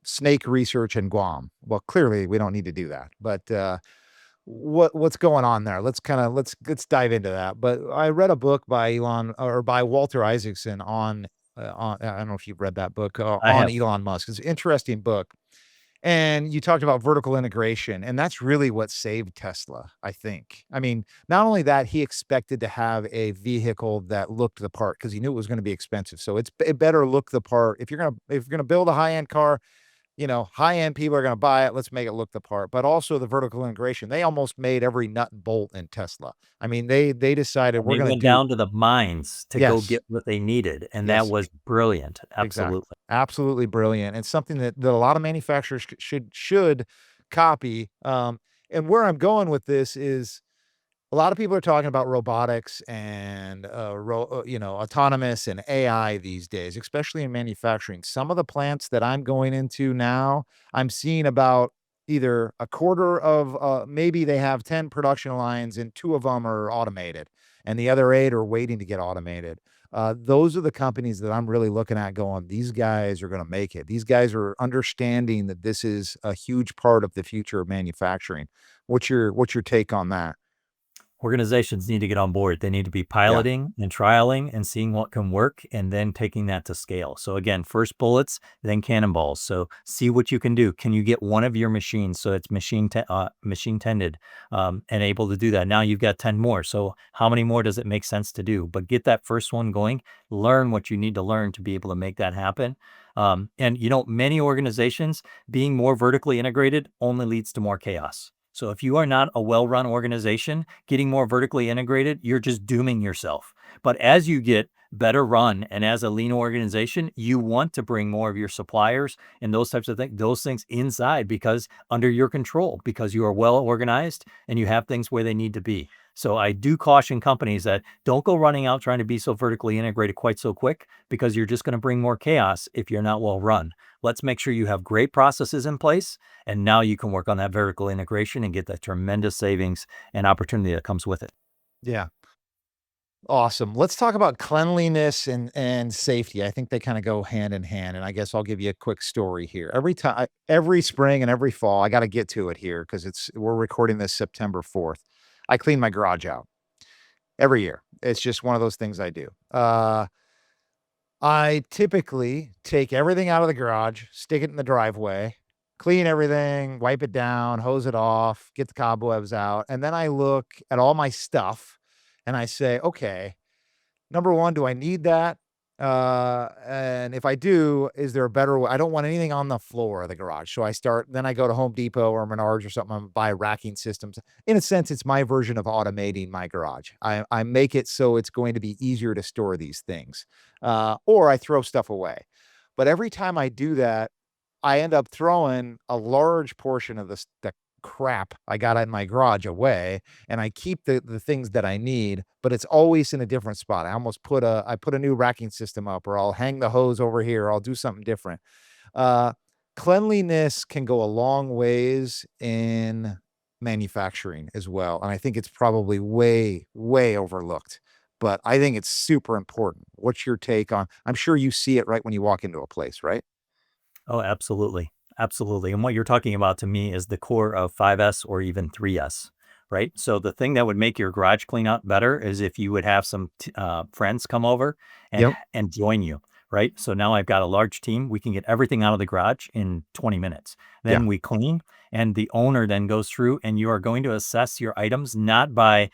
snake research in Guam. Well, clearly we don't need to do that. But what's going on there? Let's dive into that. But I read a book by Walter Isaacson on I don't know if you've read that book I on have. Elon Musk. It's an interesting book. And you talked about vertical integration, and that's really what saved Tesla, I think. I mean, not only that, he expected to have a vehicle that looked the part because he knew it was gonna be expensive. So it better look the part. If you're gonna build a high-end car, high-end people are gonna buy it, let's make it look the part. But also the vertical integration. They almost made every nut and bolt in Tesla. I mean, they decided And we're they gonna went do. down to the mines to go Yes, get what they needed, and that yes. was brilliant. Exactly. Absolutely. Absolutely brilliant, and something that a lot of manufacturers should copy. And where I'm going with this is a lot of people are talking about robotics and autonomous and AI these days, especially in manufacturing. Some of the plants that I'm going into now, I'm seeing about either a quarter of maybe they have 10 production lines and 2 of them are automated and the other 8 are waiting to get automated. Those are the companies that I'm really looking at going, these guys are going to make it. These guys are understanding that this is a huge part of the future of manufacturing. What's your take on that? Organizations need to get on board. They need to be Yeah. piloting and trialing and seeing what can work and then taking that to scale. So again, first bullets, then cannonballs. So see what you can do. Can you get one of your machines so it's machine tended and able to do that? Now you've got 10 more. So how many more does it make sense to do? But get that first one going. Learn what you need to learn to be able to make that happen. And many organizations being more vertically integrated only leads to more chaos. So if you are not a well-run organization, getting more vertically integrated, you're just dooming yourself. But as you get better run and as a lean organization, you want to bring more of your suppliers and those types of those things inside because under your control, because you are well organized and you have things where they need to be. So I do caution companies that don't go running out trying to be so vertically integrated quite so quick because you're just going to bring more chaos if you're not well run. Let's make sure you have great processes in place, and now you can work on that vertical integration and get that tremendous savings and opportunity that comes with it. Yeah. Awesome. Let's talk about cleanliness and safety. I think they kind of go hand in hand. And I guess I'll give you a quick story here. Every spring and every fall, I got to get to it here because we're recording this September 4th. I clean my garage out every year. It's just one of those things I do. I typically take everything out of the garage, stick it in the driveway, clean everything, wipe it down, hose it off, get the cobwebs out. And then I look at all my stuff and I say, okay, number one, do I need that? And if I do, is there a better way? I don't want anything on the floor of the garage. So then I go to Home Depot or Menards or something and buy racking systems. In a sense, it's my version of automating my garage. I make it so it's going to be easier to store these things. Or I throw stuff away. But every time I do that, I end up throwing a large portion of the crap I got in my garage away, and I keep the things that I need, but it's always in a different spot. I put a new racking system up, or I'll hang the hose over here, or I'll do something different. Uh, Cleanliness can go a long ways in manufacturing as well, and I think it's probably way, way overlooked, but I think it's super important. What's your take on I'm sure you see it right when you walk into a place, right? Oh, absolutely. Absolutely. And what you're talking about to me is the core of 5S or even 3S, right? So the thing that would make your garage clean out better is if you would have some friends come over and Yep. and join you, right? So now I've got a large team. We can get everything out of the garage in 20 minutes. Yeah. Then we clean, and the owner then goes through, and you are going to assess your items not by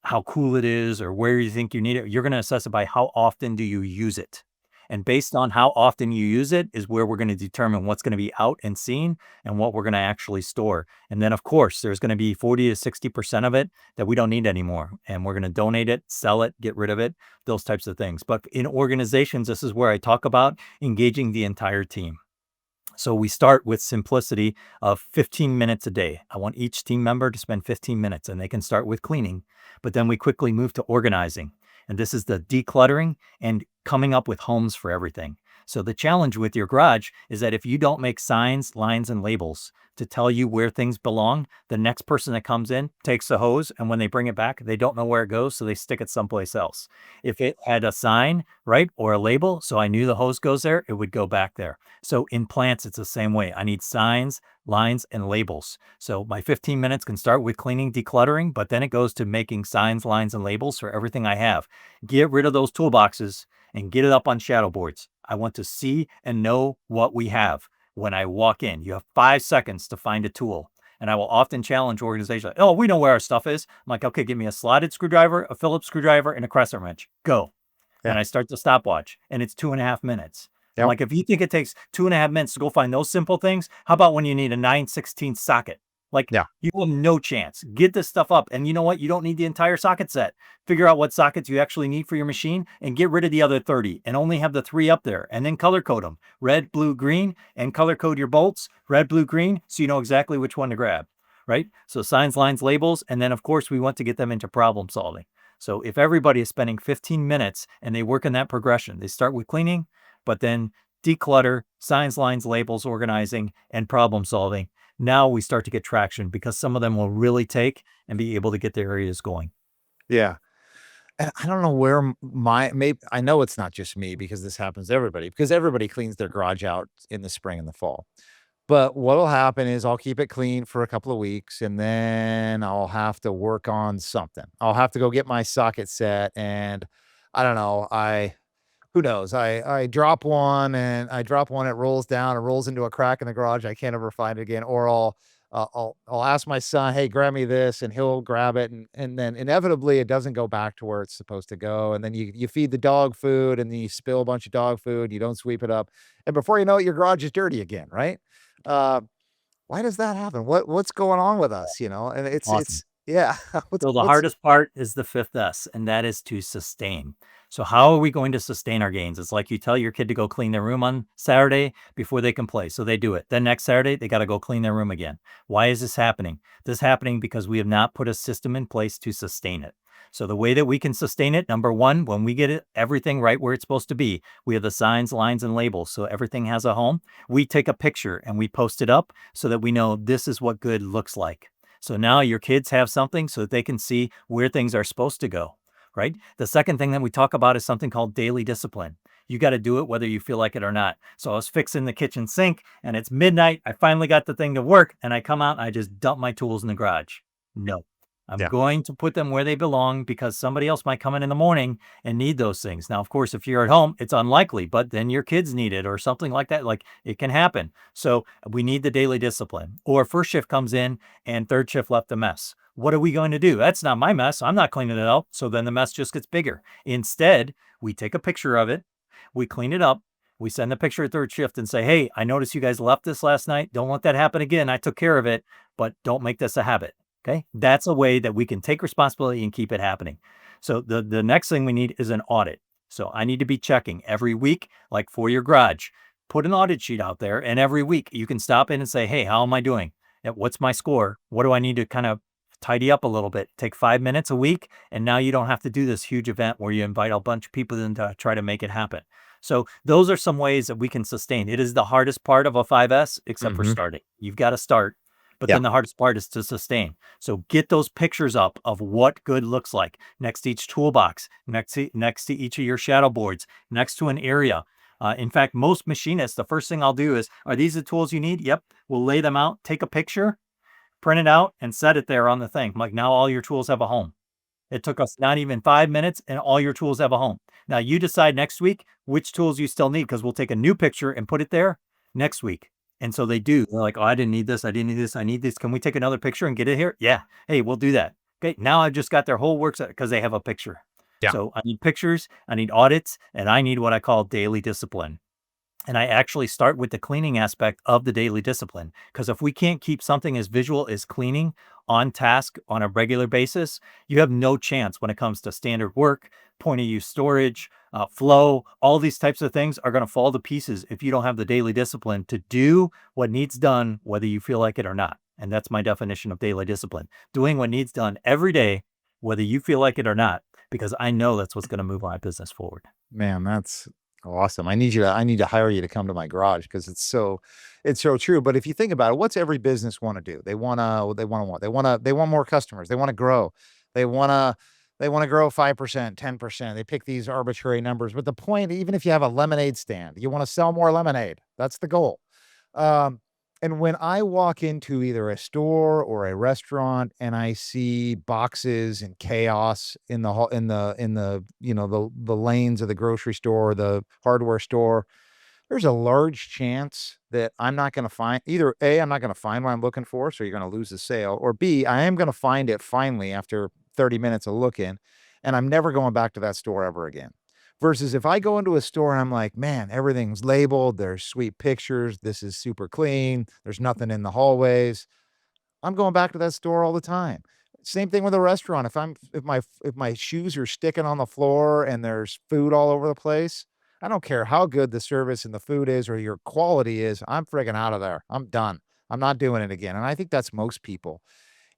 how cool it is or where you think you need it. You're going to assess it by how often do you use it. And based on how often you use it is where we're going to determine what's going to be out and seen and what we're going to actually store. And then, of course, there's going to be 40 to 60% of it that we don't need anymore. And we're going to donate it, sell it, get rid of it, those types of things. But in organizations, this is where I talk about engaging the entire team. So we start with simplicity of 15 minutes a day. I want each team member to spend 15 minutes, and they can start with cleaning, but then we quickly move to organizing. And this is the decluttering and coming up with homes for everything. So the challenge with your garage is that if you don't make signs, lines, and labels to tell you where things belong, the next person that comes in takes the hose, and when they bring it back, they don't know where it goes, so they stick it someplace else. If it had a sign, right, or a label, so I knew the hose goes there, it would go back there. So in plants, it's the same way. I need signs, lines, and labels. So my 15 minutes can start with cleaning, decluttering, but then it goes to making signs, lines, and labels for everything I have. Get rid of those toolboxes and get it up on shadow boards. I want to see and know what we have. when I walk in. You have 5 seconds to find a tool. And I will often challenge organizations like, oh, we know where our stuff is. I'm like, okay, give me a slotted screwdriver, a Phillips screwdriver, and a crescent wrench. Go. Yeah. And I start the stopwatch, and it's 2.5 minutes. I'm Yep. like, if you think it takes 2.5 minutes to go find those simple things, how about when you need a 9/16 socket? Like, Yeah. you have no chance. Get this stuff up. And you know what? You don't need the entire socket set. Figure out what sockets you actually need for your machine and get rid of the other 30 and only have the 3 up there. And then color code them red, blue, green, and color code your bolts red, blue, green, so you know exactly which one to grab, right? So signs, lines, labels. And then, of course, we want to get them into problem solving. So if everybody is spending 15 minutes and they work in that progression, they start with cleaning, but then declutter, signs, lines, labels, organizing, and problem solving. Now we start to get traction because some of them will really take and be able to get their areas going. Yeah. And I don't know where maybe I know it's not just me because this happens to everybody because everybody cleans their garage out in the spring and the fall. But what'll happen is I'll keep it clean for a couple of weeks and then I'll have to work on something. I'll have to go get my socket set and I don't know, who knows? I drop one and it rolls down, it rolls into a crack in the garage. I can't ever find it again. Or I'll ask my son, hey, grab me this, and he'll grab it, and then inevitably it doesn't go back to where it's supposed to go. And then you feed the dog food, and then you spill a bunch of dog food. You don't sweep it up, and before you know it, your garage is dirty again, right? Uh, why does that happen? What's going on with us? And Awesome. it's yeah. So the What's hardest part is the fifth S, and that is to sustain. So how are we going to sustain our gains? It's like you tell your kid to go clean their room on Saturday before they can play. So they do it. Then next Saturday, they got to go clean their room again. Why is this happening? This is happening because we have not put a system in place to sustain it. So the way that we can sustain it, number one, when we get everything right where it's supposed to be, we have the signs, lines, and labels. So everything has a home. We take a picture and we post it up so that we know this is what good looks like. So now your kids have something so that they can see where things are supposed to go, right? The second thing that we talk about is something called daily discipline. You got to do it whether you feel like it or not. So I was fixing the kitchen sink and it's midnight. I finally got the thing to work and I come out and I just dump my tools in the garage. No, I'm Yeah. going to put them where they belong because somebody else might come in the morning and need those things. Now, of course, if you're at home, it's unlikely, but then your kids need it or something like that. Like it can happen. So we need the daily discipline. Or first shift comes in and third shift left a mess. What are we going to do? That's not my mess. I'm not cleaning it up. So then the mess just gets bigger. Instead, we take a picture of it, we clean it up, we send the picture at third shift and say, hey, I noticed you guys left this last night. Don't let that happen again. I took care of it, but don't make this a habit. Okay. That's a way that we can take responsibility and keep it happening. So the next thing we need is an audit. So I need to be checking every week, like for your garage, put an audit sheet out there. And every week you can stop in and say, hey, how am I doing? And what's my score? What do I need to kind of tidy up a little bit? Take 5 minutes a week. And now you don't have to do this huge event where you invite a bunch of people in to try to make it happen. So those are some ways that we can sustain. It is the hardest part of a 5S, except for Mhm. starting. You've got to start. But Yeah. then the hardest part is to sustain. So get those pictures up of what good looks like next to each toolbox, next to each of your shadow boards, next to an area. In fact, most machinists, the first thing I'll do is, are these the tools you need? Yep. We'll lay them out, take a picture, print it out, and set it there on the thing. Like now all your tools have a home. It took us not even 5 minutes and all your tools have a home. Now you decide next week which tools you still need because we'll take a new picture and put it there next week. And so they do. They're like, oh, I didn't need this. I didn't need this. I need this. Can we take another picture and get it here? Yeah. Hey, we'll do that. Okay. Now I've just got their whole works because they have a picture. Yeah. So I need pictures, I need audits, and I need what I call daily discipline. And I actually start with the cleaning aspect of the daily discipline. Because if we can't keep something as visual as cleaning on task on a regular basis, you have no chance when it comes to standard work, point of use storage, flow. All these types of things are going to fall to pieces if you don't have the daily discipline to do what needs done, whether you feel like it or not. And that's my definition of daily discipline. Doing what needs done every day, whether you feel like it or not, because I know that's what's going to move my business forward. Man, that's awesome. I need to hire you to come to my garage because it's so true. But if you think about it, what's every business want to do? They want more customers. They want to grow. They want to grow 5%, 10%. They pick these arbitrary numbers. But the point, even if you have a lemonade stand, you want to sell more lemonade. That's the goal. And when I walk into either a store or a restaurant and I see boxes and chaos in the in the the lanes of the grocery store, the hardware store, there's a large chance that I'm not going to find either A, I'm not going to find what I'm looking for. So you're going to lose the sale, or B, I am going to find it finally after 30 minutes of looking, and I'm never going back to that store ever again. Versus if I go into a store and I'm like, man, everything's labeled, there's sweet pictures, this is super clean, there's nothing in the hallways. I'm going back to that store all the time. Same thing with a restaurant. If my shoes are sticking on the floor and there's food all over the place, I don't care how good the service and the food is or your quality is, I'm friggin' out of there. I'm done. I'm not doing it again. And I think that's most people.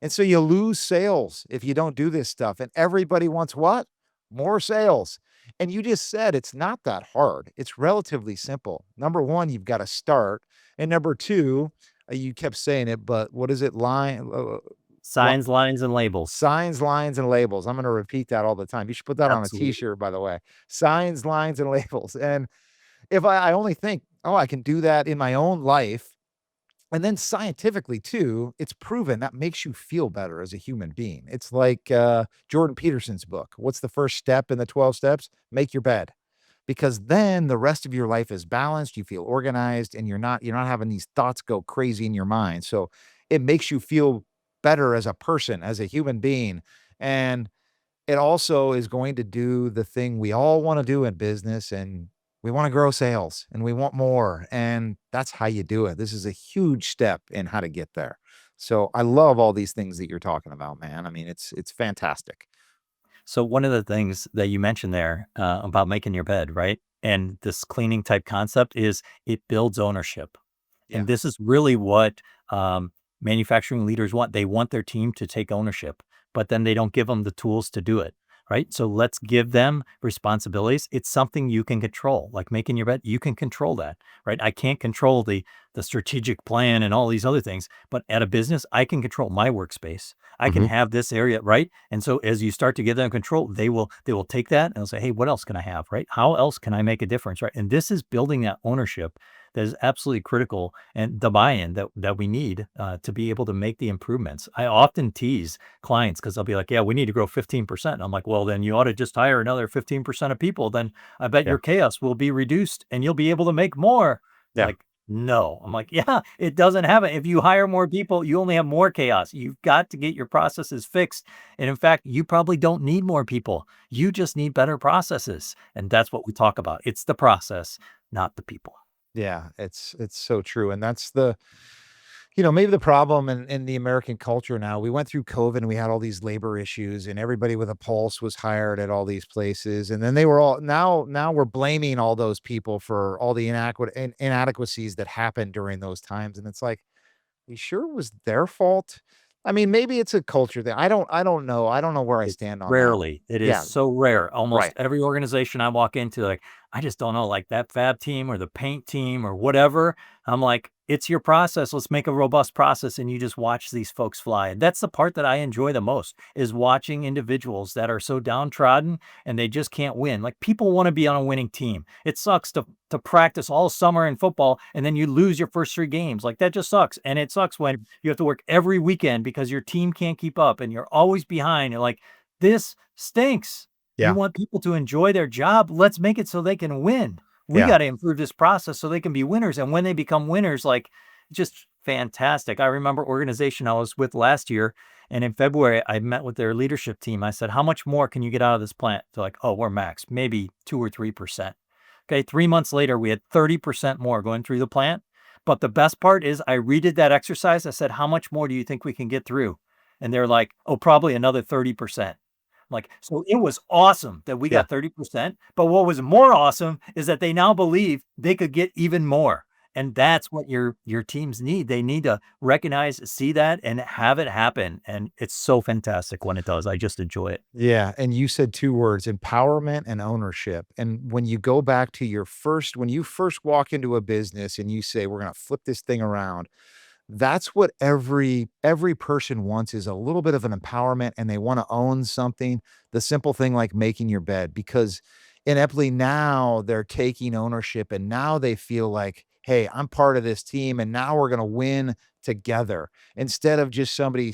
And so you lose sales if you don't do this stuff. And everybody wants what? More sales. And you just said it's not that hard. It's relatively simple. Number one, you've got to start. And number two, you kept saying it, but what is it? Signs, lines, and labels. Signs, lines, and labels. I'm going to repeat that all the time. You should put that on a Absolutely. t-shirt, by the way. Signs, lines, and labels. And if I only think, oh, I can do that in my own life, and then scientifically too, it's proven that makes you feel better as a human being. It's like Jordan Peterson's book. What's the first step in the 12 steps? Make your bed. Because then the rest of your life is balanced, you feel organized, and you're not having these thoughts go crazy in your mind. So it makes you feel better as a person, as a human being. And it also is going to do the thing we all want to do in business, and we want to grow sales and we want more. And that's how you do it. This is a huge step in how to get there. So I love all these things that you're talking about, man. I mean, it's fantastic. So one of the things that you mentioned there about making your bed, right? And this cleaning type concept is it builds ownership. Yeah. And this is really what manufacturing leaders want. They want their team to take ownership, but then they don't give them the tools to do it. Right. So let's give them responsibilities. It's something you can control, like making your bed. You can control that. Right. I can't control the strategic plan and all these other things, but at a business, I can control my workspace. I can Mhm. have this area. Right. And so as you start to give them control, they will take that and they'll say, hey, what else can I have? Right. How else can I make a difference? Right. And this is building that ownership that is absolutely critical, and the buy-in that we need to be able to make the improvements. I often tease clients because they'll be like, yeah, we need to grow 15%. And I'm like, well, then you ought to just hire another 15% of people. Then I bet Yeah. your chaos will be reduced and you'll be able to make more. Yeah. Like, no. I'm like, yeah, it doesn't happen. If you hire more people, you only have more chaos. You've got to get your processes fixed. And in fact, you probably don't need more people. You just need better processes. And that's what we talk about. It's the process, not the people. Yeah, it's so true. And that's maybe the problem in the American culture now. We went through COVID and we had all these labor issues, and everybody with a pulse was hired at all these places. And then they were all now we're blaming all those people for all the inadequacies that happened during those times. And it's like, you sure it was their fault? I mean, maybe it's a culture thing. I don't know. I don't know where I It's stand on that. rarely. It is Yeah, so rare. Almost right. every organization I walk into, like, I just don't know, like that fab team or the paint team or whatever. I'm like, it's your process. Let's make a robust process. And you just watch these folks fly. And that's the part that I enjoy the most is watching individuals that are so downtrodden and they just can't win. Like people want to be on a winning team. It sucks to practice all summer in football and then you lose your first 3 games. Like that just sucks. And it sucks when you have to work every weekend because your team can't keep up and you're always behind. You're like, this stinks. You Yeah, want people to enjoy their job. Let's make it so they can win. We yeah, got to improve this process so they can be winners. And when they become winners, like just fantastic. I remember organization I was with last year. And in February, I met with their leadership team. I said, how much more can you get out of this plant? They're like, oh, we're max, maybe 2 or 3%. Okay. 3 months later, we had 30% more going through the plant. But the best part is I redid that exercise. I said, how much more do you think we can get through? And they're like, oh, probably another 30%. Like, so it was awesome that we yeah. got 30%, but what was more awesome is that they now believe they could get even more. And that's what your teams need. They need to recognize, see that, and have it happen. And it's so fantastic when it does. I just enjoy it. Yeah, and you said 2 words, empowerment and ownership. And when you go back to when you first walk into a business and you say, "We're gonna flip this thing around," that's what every person wants is a little bit of an empowerment, and they wanna own something. The simple thing like making your bed, because ineptly now they're taking ownership, and now they feel like, "Hey, I'm part of this team, and now we're gonna win together," instead of just somebody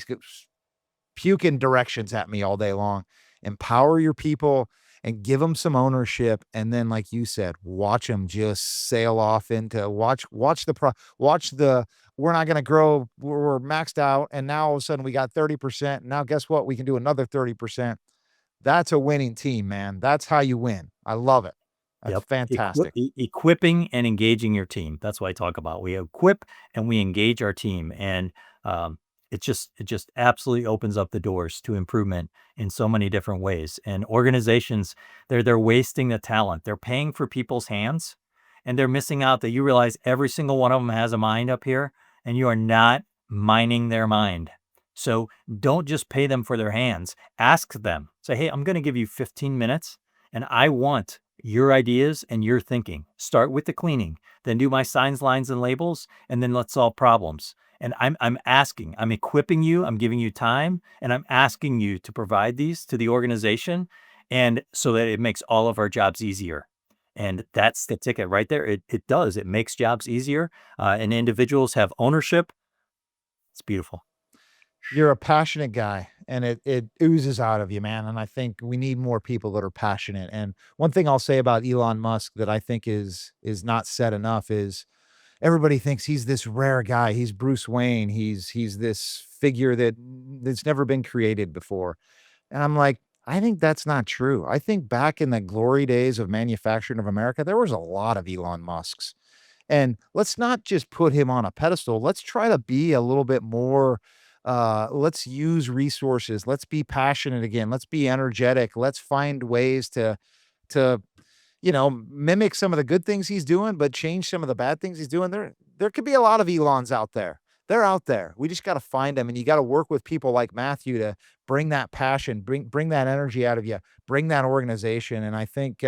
puking directions at me all day long. Empower your people. and give them some ownership. And then, like you said, watch them just sail off into watch the, we're not going to grow. We're maxed out. And now all of a sudden we got 30%. Now guess what? We can do another 30%. That's a winning team, man. That's how you win. I love it. That's Yep. fantastic. Equipping and engaging your team. That's what I talk about. We equip and we engage our team. And it just absolutely opens up the doors to improvement in so many different ways. And organizations, they're wasting the talent. They're paying for people's hands and they're missing out that you realize every single one of them has a mind up here and you are not mining their mind. So don't just pay them for their hands. Ask them. Say, hey, I'm going to give you 15 minutes and I want your ideas and your thinking. Start with the cleaning, then do my signs, lines, and labels, and then let's solve problems. And I'm asking, I'm equipping you, I'm giving you time, and I'm asking you to provide these to the organization, and so that it makes all of our jobs easier. And that's the ticket right there. It does. It makes jobs easier, and individuals have ownership. It's beautiful. You're a passionate guy and it oozes out of you, man. And I think we need more people that are passionate. And one thing I'll say about Elon Musk that I think is not said enough is everybody thinks he's this rare guy. He's Bruce Wayne. He's this figure that's never been created before. And I'm like, I think that's not true. I think back in the glory days of manufacturing of America, there was a lot of Elon Musks. And let's not just put him on a pedestal. Let's try to be a little bit more, let's use resources. Let's be passionate again. Let's be energetic. Let's find ways to, mimic some of the good things he's doing, but change some of the bad things he's doing. There could be a lot of Elons out there. They're out there. We just got to find them. And you got to work with people like Matthew to bring that passion, bring that energy out of you, bring that organization. And I think,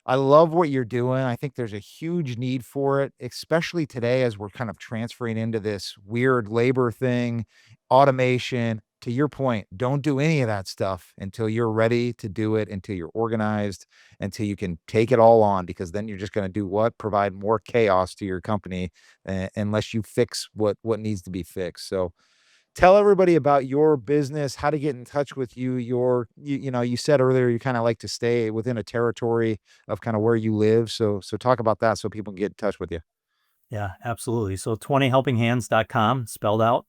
I love what you're doing. I think there's a huge need for it, especially today as we're kind of transferring into this weird labor thing, automation. To your point, don't do any of that stuff until you're ready to do it, until you're organized, until you can take it all on, because then you're just going to do what? Provide more chaos to your company unless you fix what needs to be fixed. So tell everybody about your business, how to get in touch with you. You said earlier you kind of like to stay within a territory of kind of where you live. So talk about that so people can get in touch with you. Yeah, absolutely. So 20helpinghands.com spelled out.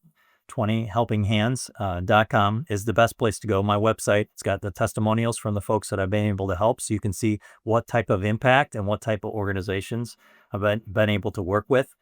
20helpinghands.com is the best place to go. My website, it's got the testimonials from the folks that I've been able to help. So you can see what type of impact and what type of organizations I've been able to work with.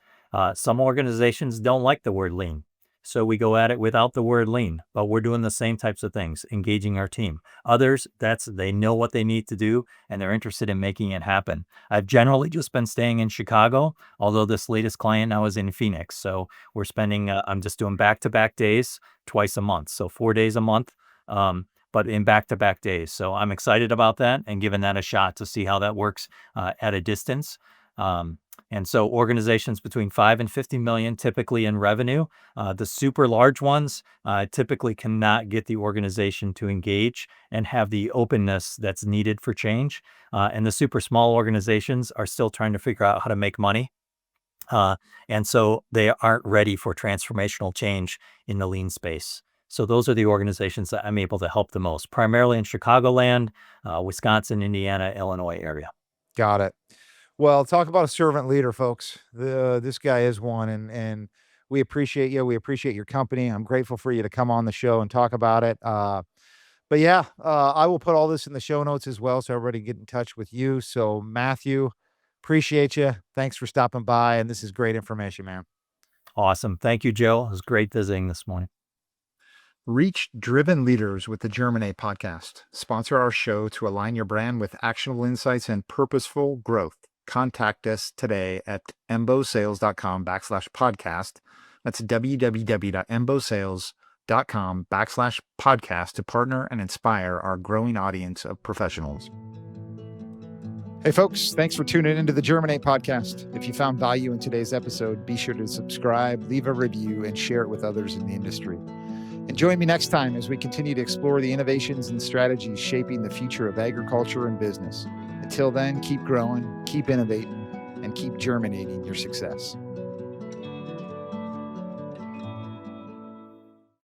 Some organizations don't like the word lean. So we go at it without the word lean, but we're doing the same types of things, engaging our team. Others, they know what they need to do and they're interested in making it happen. I've generally just been staying in Chicago, although this latest client now is in Phoenix. So we're spending, I'm just doing back-to-back days twice a month. So 4 days a month, but in back-to-back days. So I'm excited about that and giving that a shot to see how that works at a distance. And so organizations between 5 and 50 million typically in revenue. The super large ones typically cannot get the organization to engage and have the openness that's needed for change. And the super small organizations are still trying to figure out how to make money. And so they aren't ready for transformational change in the lean space. So those are the organizations that I'm able to help the most, primarily in Chicagoland, Wisconsin, Indiana, Illinois area. Got it. Well, talk about a servant leader, folks. This guy is one, and we appreciate you. We appreciate your company. I'm grateful for you to come on the show and talk about it. But yeah, I will put all this in the show notes as well, so everybody can get in touch with you. So Matthew, appreciate you. Thanks for stopping by, and this is great information, man. Awesome. Thank you, Joe. It was great visiting this morning. Reach driven leaders with the Germinate podcast. Sponsor our show to align your brand with actionable insights and purposeful growth. Contact us today at embosales.com/podcast. That's www.embosales.com/podcast to partner and inspire our growing audience of professionals. Hey folks, thanks for tuning into the Germinate podcast. If you found value in today's episode, be sure to subscribe, leave a review, and share it with others in the industry. And join me next time as we continue to explore the innovations and strategies shaping the future of agriculture and business. Until then, keep growing, keep innovating, and keep germinating your success.